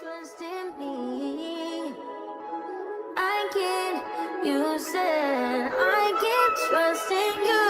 trust in me. I can, you said I can trust in you.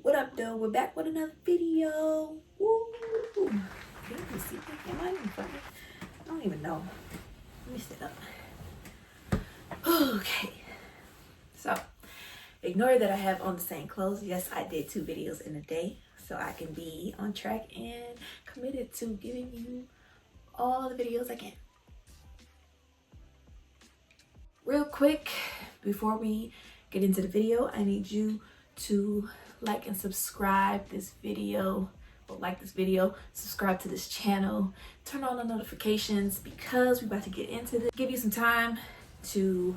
What up, though? We're back with another video. Woo! Can you see me? Am I even funny? I don't even know. Let me sit up. Okay. So, ignore that I have on the same clothes. Yes, I did 2 videos in a day, so I can be on track and committed to giving you all the videos I can. Real quick, before we get into the video, I need you to like and subscribe this video, or like this video, subscribe to this channel, turn on the notifications, because we're about to get into this. Give you some time to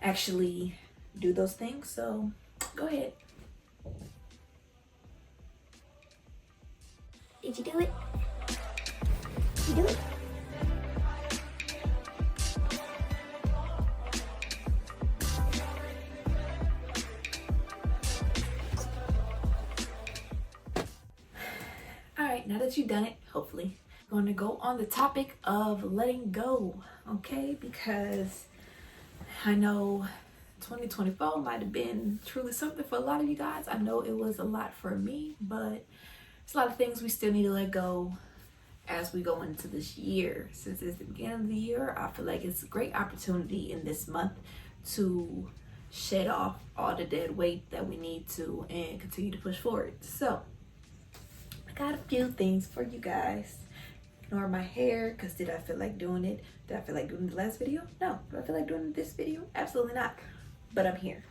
actually do those things, so go ahead. Did you do it? You do it? Alright, now that you've done it, hopefully, I'm going to go on the topic of letting go, okay? Because I know 2024 might have been truly something for a lot of you guys. I know it was a lot for me, but it's a lot of things we still need to let go as we go into this year. Since it's the beginning of the year, I feel like it's a great opportunity in this month to shed off all the dead weight that we need to and continue to push forward. So I got a few things for you guys. Ignore my hair, because did I feel like doing it? Did I feel like doing the last video? No. Do I feel like doing this video? Absolutely not. But I'm here,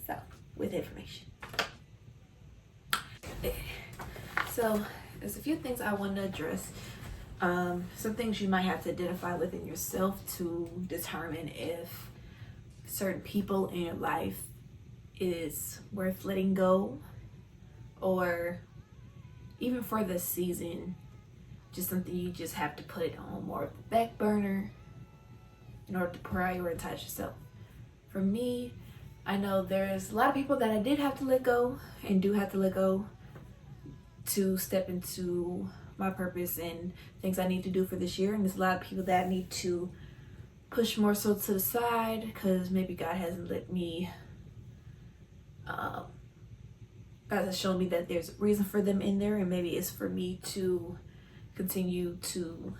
so, with information. So there's a few things I want to address. Some things you might have to identify within yourself to determine if certain people in your life is worth letting go, or even for this season, just something you just have to put on more of the back burner in order to prioritize yourself. For me, I know there's a lot of people that I did have to let go and do have to let go to step into my purpose and things I need to do for this year. And there's a lot of people that I need to push more so to the side, because maybe God hasn't let me, God has shown me that there's a reason for them in there, and maybe it's for me to continue to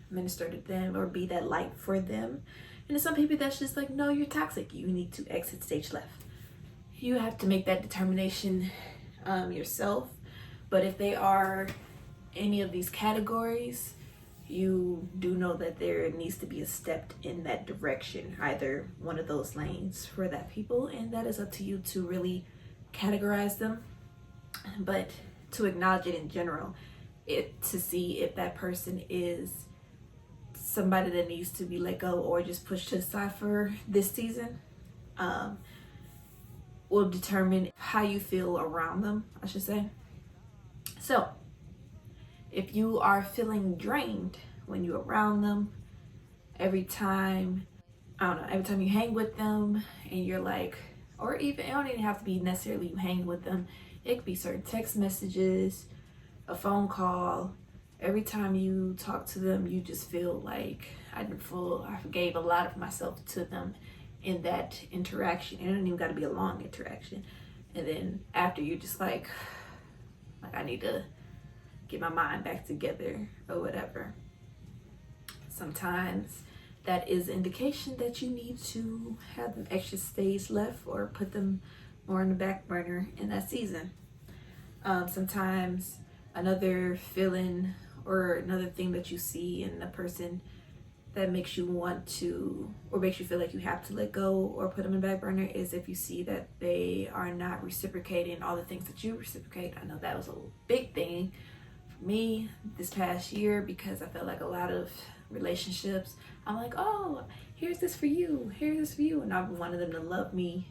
minister to them or be that light for them. And there's some people that's just like, no, you're toxic, you need to exit stage left. You have to make that determination yourself. But if they are any of these categories, you do know that there needs to be a step in that direction, either one of those lanes for that people, and that is up to you to really categorize them. But to acknowledge it in general, to see if that person is somebody that needs to be let go or just pushed to the side for this season, will determine how you feel around them, I should say. So if you are feeling drained when you're around them, every time you hang with them and you're like, or even, it don't even have to be necessarily you hang with them, it could be certain text messages, a phone call. Every time you talk to them, you just feel like I gave a lot of myself to them in that interaction. It don't even got to be a long interaction. And then after, you're just like I need to get my mind back together or whatever. Sometimes that is an indication that you need to have them extra space left or put them more in the back burner in that season. Sometimes another feeling or another thing that you see in a person that makes you want to, or makes you feel like you have to let go or put them in the back burner, is if you see that they are not reciprocating all the things that you reciprocate. I know that was a big thing for me this past year, because I felt like a lot of relationships, I'm like, oh, here's this for you, here's this for you, and I wanted them to love me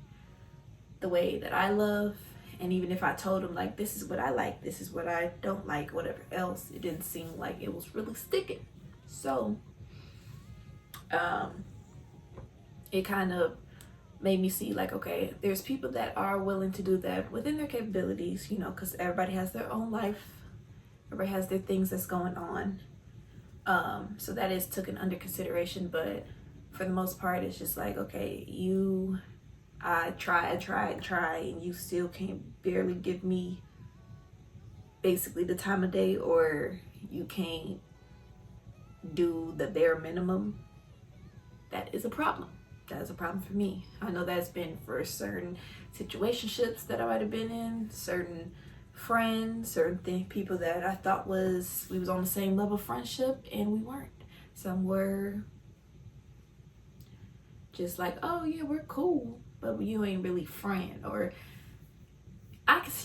the way that I love. And even if I told them, like, this is what I like, this is what I don't like, whatever else, it didn't seem like it was really sticking. So it kind of made me see, like, okay, there's people that are willing to do that within their capabilities, you know, because everybody has their own life, Everybody has their things that's going on. So that is taken under consideration, but for the most part, it's just like, okay, I try, and you still can't barely give me basically the time of day, or you can't do the bare minimum. That is a problem. That is a problem for me. I know that's been for certain situationships that I might have been in, certain friends, certain people that I thought we was on the same level of friendship, and we weren't. Some were just like, oh yeah, we're cool, but you ain't really friend. Or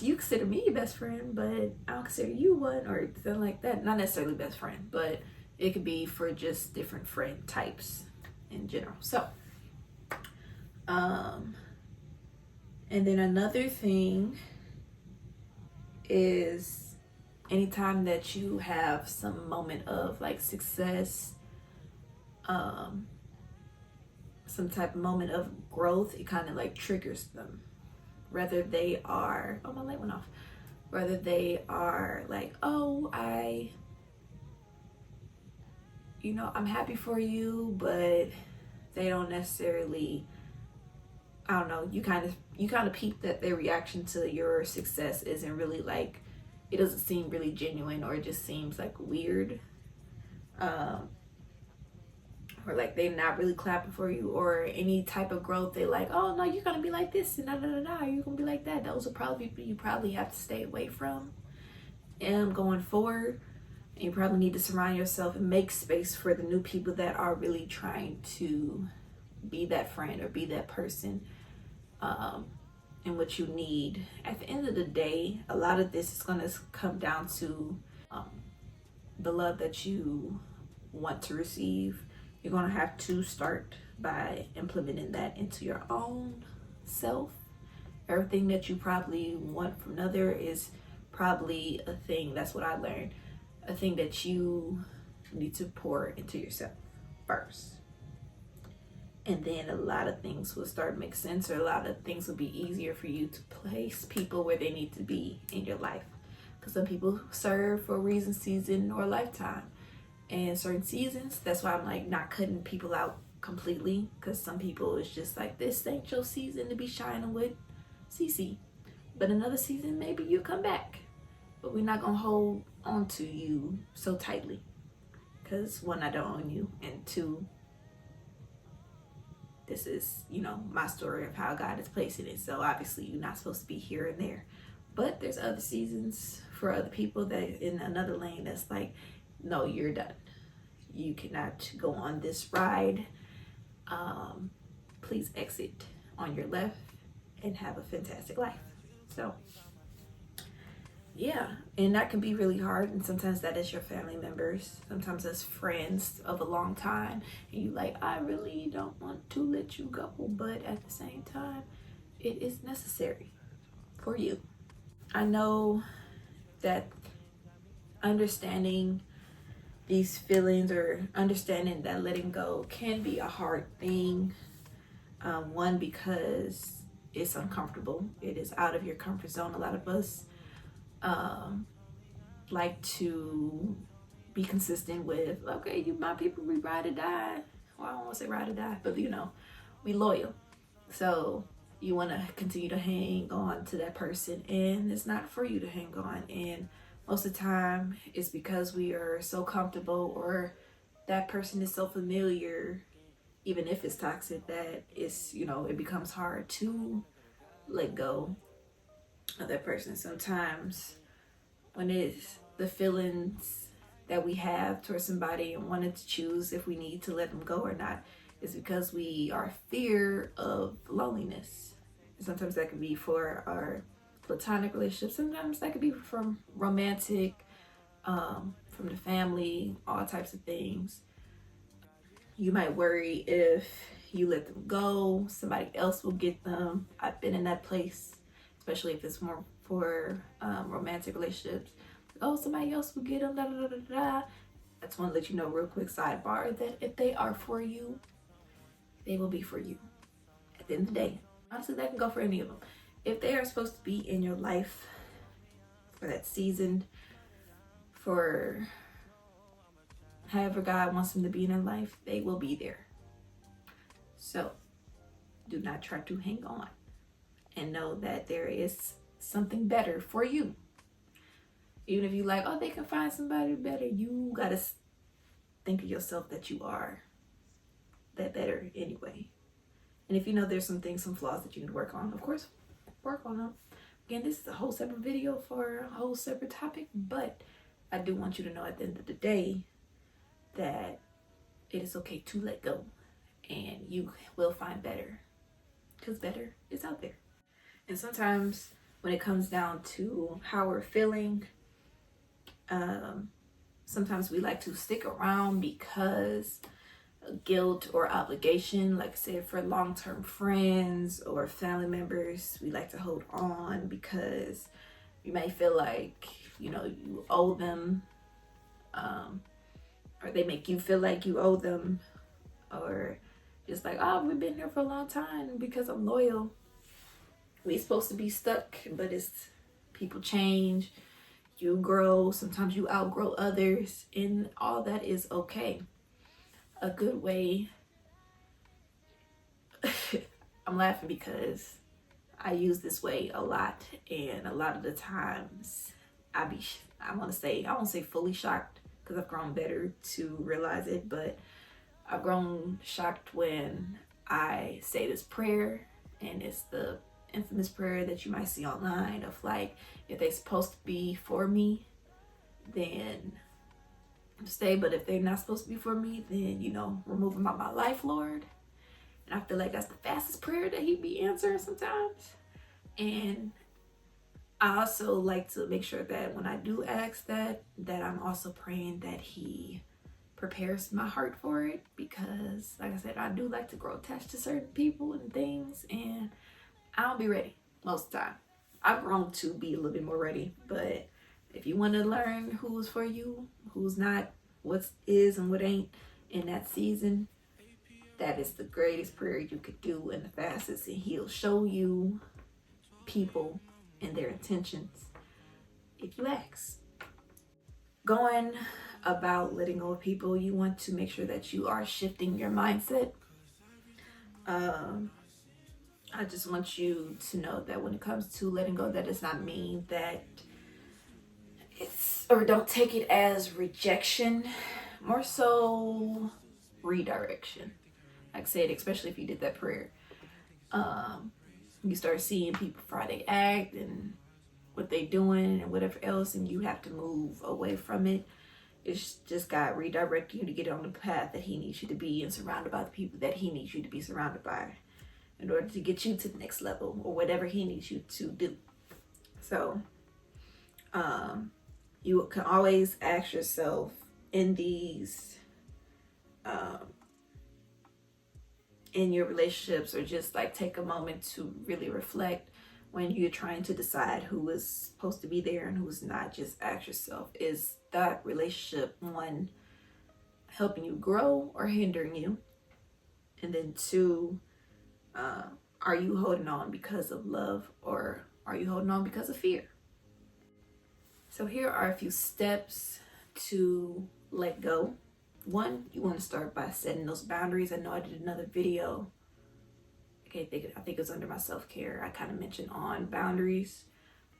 you consider me your best friend, but I don't consider you one, or something like that. Not necessarily best friend, but it could be for just different friend types in general. So and then another thing is, anytime that you have some moment of like success, some type of moment of growth, it kind of like triggers them. Whether they are, oh, my light went off. Whether they are like, oh, I'm happy for you, but they don't necessarily, I don't know, you kind of peep that their reaction to your success isn't really like, it doesn't seem really genuine, or it just seems like weird, or like they're not really clapping for you, or any type of growth. They like, oh no, you're gonna be like this and you're gonna be like that. Those are probably people you probably have to stay away from going forward. And you probably need to surround yourself and make space for the new people that are really trying to be that friend or be that person, and what you need. At the end of the day, a lot of this is going to come down to the love that you want to receive. You're going to have to start by implementing that into your own self. Everything that you probably want from another is probably a thing, that's what I learned, a thing that you need to pour into yourself first. And then a lot of things will start to make sense, or a lot of things will be easier for you to place people where they need to be in your life. Because some people serve for a reason, season, or lifetime. And certain seasons, that's why I'm like not cutting people out completely. Because some people, it's just like, this ain't your season to be shining with CC. But another season, maybe you'll come back. But we're not going to hold on to you so tightly. Because one, I don't own you. And two, this is, my story of how God is placing it. So obviously you're not supposed to be here and there. But there's other seasons for other people that in another lane that's like, no, you're done. You cannot go on this ride. Please exit on your left and have a fantastic life. So yeah, and that can be really hard, and sometimes that is your family members, sometimes that's friends of a long time, and you like, I really don't want to let you go, but at the same time it is necessary for you. I know that understanding these feelings, or understanding that letting go, can be a hard thing. One, because it's uncomfortable, it is out of your comfort zone. A lot of us like to be consistent with, okay, you my people, we ride or die. Well, I don't want to say ride or die, but we loyal. So you want to continue to hang on to that person, and it's not for you to hang on. And most of the time it's because we are so comfortable, or that person is so familiar, even if it's toxic, that it's, it becomes hard to let go of that person. Sometimes when it's the feelings that we have towards somebody and wanting to choose if we need to let them go or not, is because we are fear of loneliness. And sometimes that could be for our platonic relationships. Sometimes that could be from romantic, from the family, all types of things. You might worry if you let them go, somebody else will get them. I've been in that place, especially if it's more for romantic relationships. Oh, somebody else will get them, da da da da da. I just want to let you know, real quick sidebar, that if they are for you, they will be for you. At the end of the day, honestly, that can go for any of them. If they are supposed to be in your life for that season, for however God wants them to be in their life, they will be there. So do not try to hang on, and know that there is something better for you. Even if you like, oh, they can find somebody better, you gotta think of yourself that you are that better anyway. And if you know there's some things, some flaws that you need to work on, of course, work on them. Again, this is a whole separate video for a whole separate topic, but I do want you to know at the end of the day that it is okay to let go, and you will find better, because better is out there. And sometimes when it comes down to how we're feeling, sometimes we like to stick around because of guilt or obligation. Like I said, for long-term friends or family members, we like to hold on because you may feel like, you owe them, or they make you feel like you owe them, or just like, oh, we've been here for a long time because I'm loyal. We're supposed to be stuck, but it's people change, you grow, sometimes you outgrow others, and all that is okay. A good way, I'm laughing because I use this way a lot, and a lot of the times I won't say fully shocked, because I've grown better to realize it, but I've grown shocked when I say this prayer, and it's the infamous prayer that you might see online of like, if they're supposed to be for me, then stay, but if they're not supposed to be for me, then remove them out my life, Lord. And I feel like that's the fastest prayer that He be answering sometimes. And I also like to make sure that when I do ask that I'm also praying that He prepares my heart for it, because like I said, I do like to grow attached to certain people and things, and I don't be ready most of the time. I've grown to be a little bit more ready, but if you want to learn who's for you, who's not, what is and what ain't in that season, that is the greatest prayer you could do and the fastest, and He'll show you people and their intentions if you ask. Going about letting go of people, you want to make sure that you are shifting your mindset. I just want you to know that when it comes to letting go, that does not mean that or don't take it as rejection, more so redirection. Like I said, especially if you did that prayer, you start seeing people Friday act and what they doing and whatever else, and you have to move away from it. It's just God redirecting you to get on the path that He needs you to be, and surrounded by the people that He needs you to be surrounded by, in order to get you to the next level or whatever He needs you to do. So you can always ask yourself in these in your relationships, or just like take a moment to really reflect when you're trying to decide who is supposed to be there and who's not. Just ask yourself, is that relationship, one, helping you grow or hindering you? And then two, are you holding on because of love, or are you holding on because of fear? So here are a few steps to let go. One, you want to start by setting those boundaries. I know I did another video, I think it was under my self-care, I kind of mentioned on boundaries,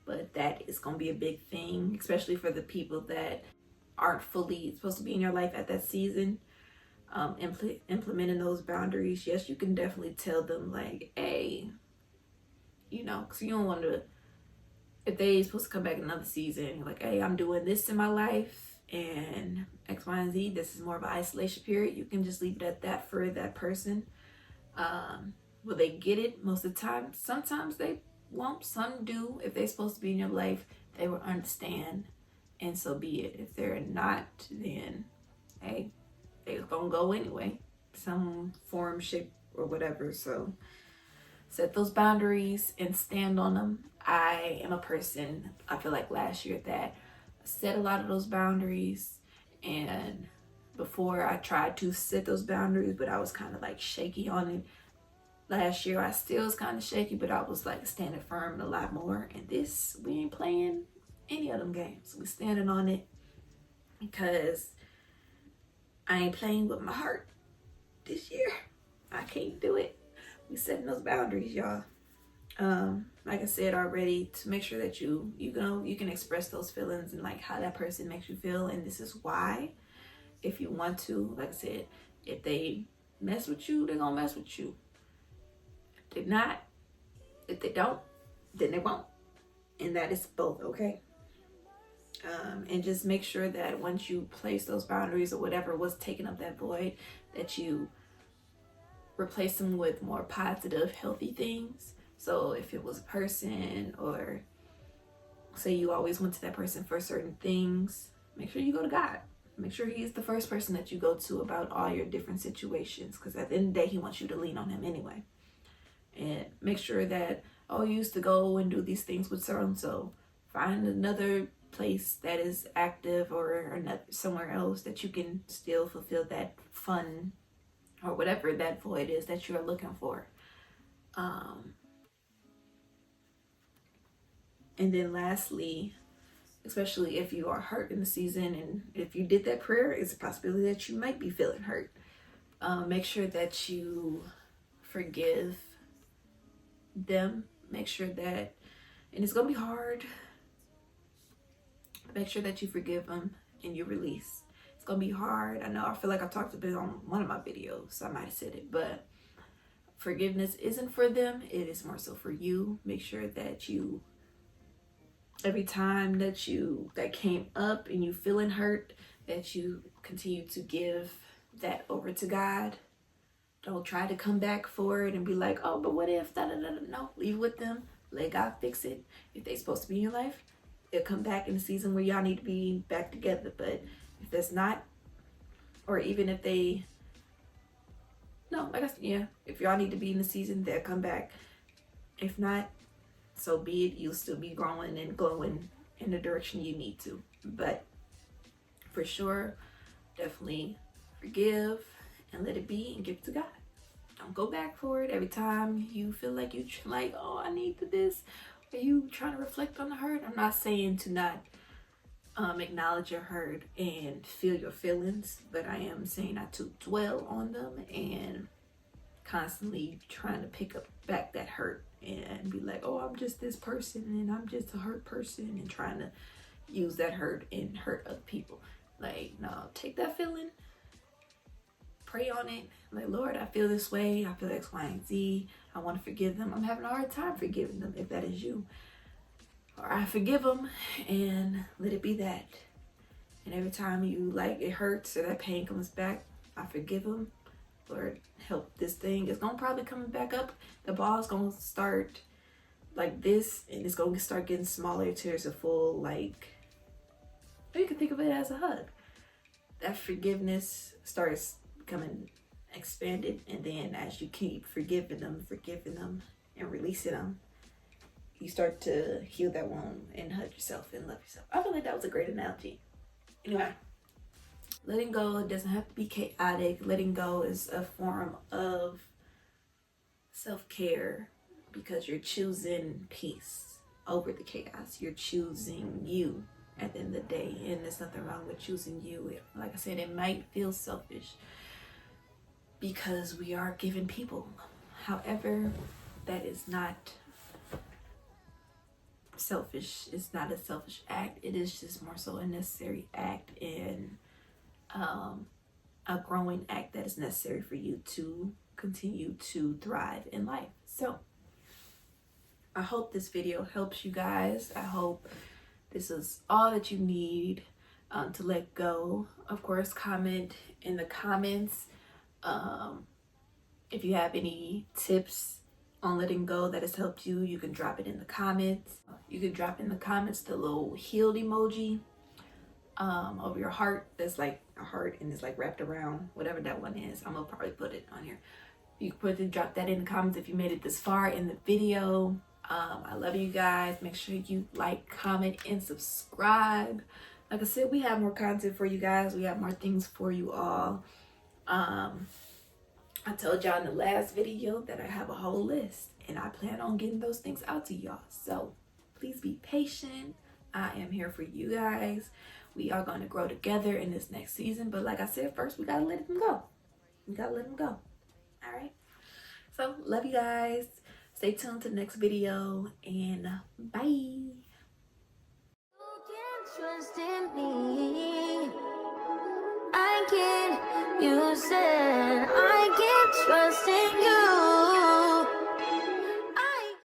but that is going to be a big thing, especially for the people that aren't fully supposed to be in your life at that season. Implementing those boundaries. Yes, you can definitely tell them like, hey, because you don't want to, if they supposed to come back another season, you're like, hey, I'm doing this in my life and X, Y, and Z, this is more of an isolation period. You can just leave it at that for that person. Will they get it? Most of the time. Sometimes they won't. Some do. If they're supposed to be in your life, they will understand, and so be it. If they're not, then hey, they're gonna go anyway, some form, shape, or whatever. So set those boundaries and stand on them. I am a person, I feel like last year, that set a lot of those boundaries, and before I tried to set those boundaries, but I was kind of like shaky on it. Last year I still was kind of shaky, but I was like standing firm a lot more. And this, we ain't playing any of them games. We standing on it, because I ain't playing with my heart this year. I can't do it. We setting those boundaries, y'all. Like I said already, to make sure that you can express those feelings and like how that person makes you feel, and this is why. If you want to, like I said, if they mess with you, they're gonna mess with you. If they're not, if they don't, then they won't. And that is both okay. And just make sure that once you place those boundaries or whatever was taking up that void, that you replace them with more positive, healthy things. So if it was a person, or say you always went to that person for certain things, make sure you go to God. Make sure he's the first person that you go to about all your different situations, because at the end of the day, he wants you to lean on him anyway. And make sure that, oh, you used to go and do these things with so-and-so. Find another place that is active, or another, somewhere else that you can still fulfill that fun or whatever that void is that you're looking for. And then lastly, especially if you are hurt in the season, and if you did that prayer, it's a possibility that you might be feeling hurt. Make sure that you forgive them. Make sure that, and it's gonna be hard, make sure that you forgive them and you release. It's gonna be hard. I know, I feel like I talked a bit on one of my videos, I might have said it, but forgiveness isn't for them, it is more so for you. Make sure that you, every time that came up and you feeling hurt, that you continue to give that over to God. Don't try to come back for it and be like, oh, but what if, da, da, da, da. No, leave with them. Let God fix it. If they're supposed to be in your life, they'll come back in the season where y'all need to be back together. But if that's not, or even if they, no, like I said, yeah, if y'all need to be in the season, they'll come back. If not, so be it. You'll still be growing and glowing in the direction you need to. But for sure, definitely forgive and let it be and give it to God. Don't go back for it every time you feel like you like, oh, I need this. Are you trying to reflect on the hurt? I'm not saying to not acknowledge your hurt and feel your feelings, but I am saying not to dwell on them and constantly trying to pick up back that hurt and be like, oh, I'm just this person and I'm just a hurt person, and trying to use that hurt and hurt other people. Like, no, take that feeling, pray on it. Like, Lord, I feel this way. I feel X, Y, and Z. I want to forgive them. I'm having a hard time forgiving them, if that is you. Or I forgive them and let it be that. And every time you like it hurts or that pain comes back, I forgive them. Lord, help this thing. It's going to probably come back up. The ball's going to start like this, and it's going to start getting smaller till it's a full, like, you can think of it as a hug. That forgiveness starts becoming expanded, and then as you keep forgiving them and releasing them, you start to heal that wound and hug yourself and love yourself. I feel like that was a great analogy. Anyway, letting go doesn't have to be chaotic. Letting go is a form of self-care, because you're choosing peace over the chaos. You're choosing you at the end of the day, and there's nothing wrong with choosing you. Like I said, it might feel selfish because we are given people. However, that is not selfish. It's not a selfish act. It is just more so a necessary act, and a growing act that is necessary for you to continue to thrive in life. So I hope this video helps you guys. I hope this is all that you need to let go. Of course, comment in the comments if you have any tips on letting go that has helped you. You can drop it in the comments. You can drop in the comments the little healed emoji over your heart. That's like a heart and it's like wrapped around whatever that one is. I'm gonna probably put it on here. You can drop that in the comments if you made it this far in the video. I love you guys. Make sure you like, comment, and subscribe. Like I said, we have more content for you guys. We have more things for you all. I told y'all in the last video that I have a whole list, and I plan on getting those things out to y'all. So please be patient. I am here for you guys. We are going to grow together in this next season. But like I said, first we gotta let them go. We gotta let them go. All right. So love you guys. Stay tuned to the next video and bye. You can trust in me. I can. You said I can trust in you.